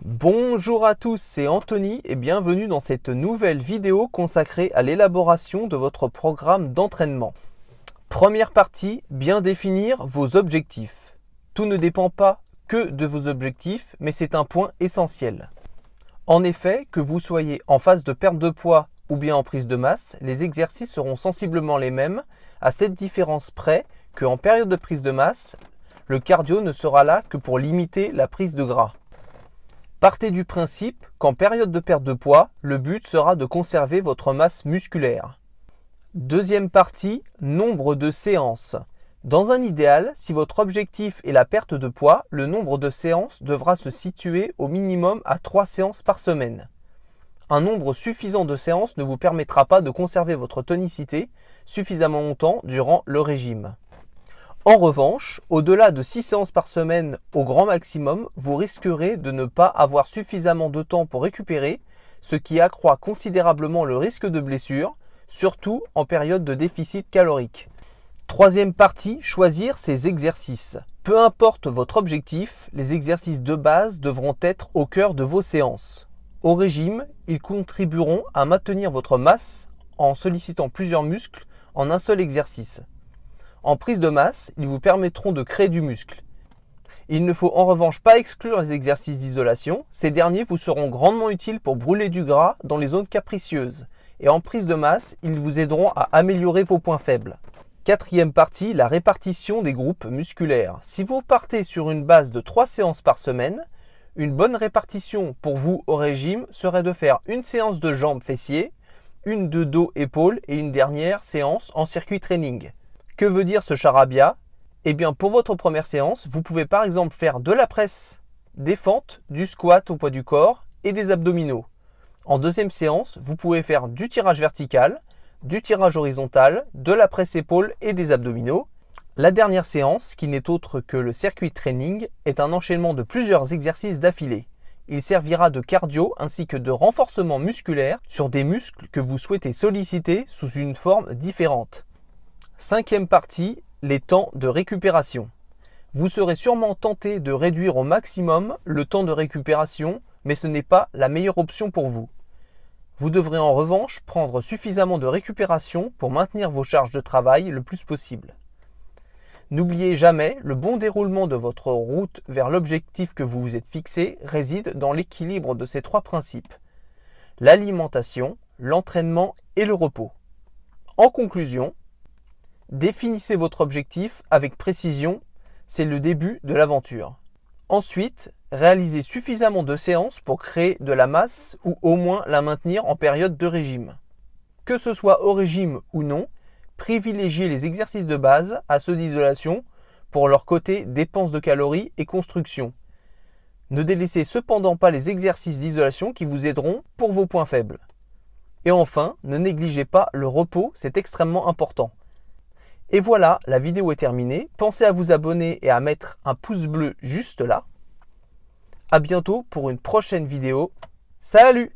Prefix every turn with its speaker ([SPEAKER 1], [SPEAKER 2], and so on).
[SPEAKER 1] Bonjour à tous, c'est Anthony et bienvenue dans cette nouvelle vidéo consacrée à l'élaboration de votre programme d'entraînement. Première partie, bien définir vos objectifs. Tout ne dépend pas que de vos objectifs, mais c'est un point essentiel. En effet, que vous soyez en phase de perte de poids ou bien en prise de masse, les exercices seront sensiblement les mêmes, à cette différence près qu'en période de prise de masse, le cardio ne sera là que pour limiter la prise de gras. Partez du principe qu'en période de perte de poids, le but sera de conserver votre masse musculaire. Deuxième partie, nombre de séances. Dans un idéal, si votre objectif est la perte de poids, le nombre de séances devra se situer au minimum à 3 séances par semaine. Un nombre suffisant de séances ne vous permettra pas de conserver votre tonicité suffisamment longtemps durant le régime. En revanche, au-delà de 6 séances par semaine au grand maximum, vous risquerez de ne pas avoir suffisamment de temps pour récupérer, ce qui accroît considérablement le risque de blessure, surtout en période de déficit calorique. Troisième partie, choisir ses exercices. Peu importe votre objectif, les exercices de base devront être au cœur de vos séances. Au régime, ils contribueront à maintenir votre masse en sollicitant plusieurs muscles en un seul exercice. En prise de masse, ils vous permettront de créer du muscle. Il ne faut en revanche pas exclure les exercices d'isolation. Ces derniers vous seront grandement utiles pour brûler du gras dans les zones capricieuses. Et en prise de masse, ils vous aideront à améliorer vos points faibles. Quatrième partie, la répartition des groupes musculaires. Si vous partez sur une base de 3 séances par semaine, une bonne répartition pour vous au régime serait de faire une séance de jambes fessiers, une de dos épaules et une dernière séance en circuit training. Que veut dire ce charabia? Eh bien, pour votre première séance, vous pouvez par exemple faire de la presse, des fentes, du squat au poids du corps et des abdominaux. En deuxième séance, vous pouvez faire du tirage vertical, du tirage horizontal, de la presse épaule et des abdominaux. La dernière séance, qui n'est autre que le circuit training, est un enchaînement de plusieurs exercices d'affilée. Il servira de cardio ainsi que de renforcement musculaire sur des muscles que vous souhaitez solliciter sous une forme différente. Cinquième partie, les temps de récupération. Vous serez sûrement tenté de réduire au maximum le temps de récupération, mais ce n'est pas la meilleure option pour vous. Vous devrez en revanche prendre suffisamment de récupération pour maintenir vos charges de travail le plus possible. N'oubliez jamais, le bon déroulement de votre route vers l'objectif que vous vous êtes fixé réside dans l'équilibre de ces 3 principes: l'alimentation, l'entraînement et le repos. En conclusion, définissez votre objectif avec précision, c'est le début de l'aventure. Ensuite, réalisez suffisamment de séances pour créer de la masse ou au moins la maintenir en période de régime. Que ce soit au régime ou non, privilégiez les exercices de base à ceux d'isolation pour leur côté dépense de calories et construction. Ne délaissez cependant pas les exercices d'isolation qui vous aideront pour vos points faibles. Et enfin, ne négligez pas le repos, c'est extrêmement important. Et voilà, la vidéo est terminée. Pensez à vous abonner et à mettre un pouce bleu juste là. À bientôt pour une prochaine vidéo. Salut!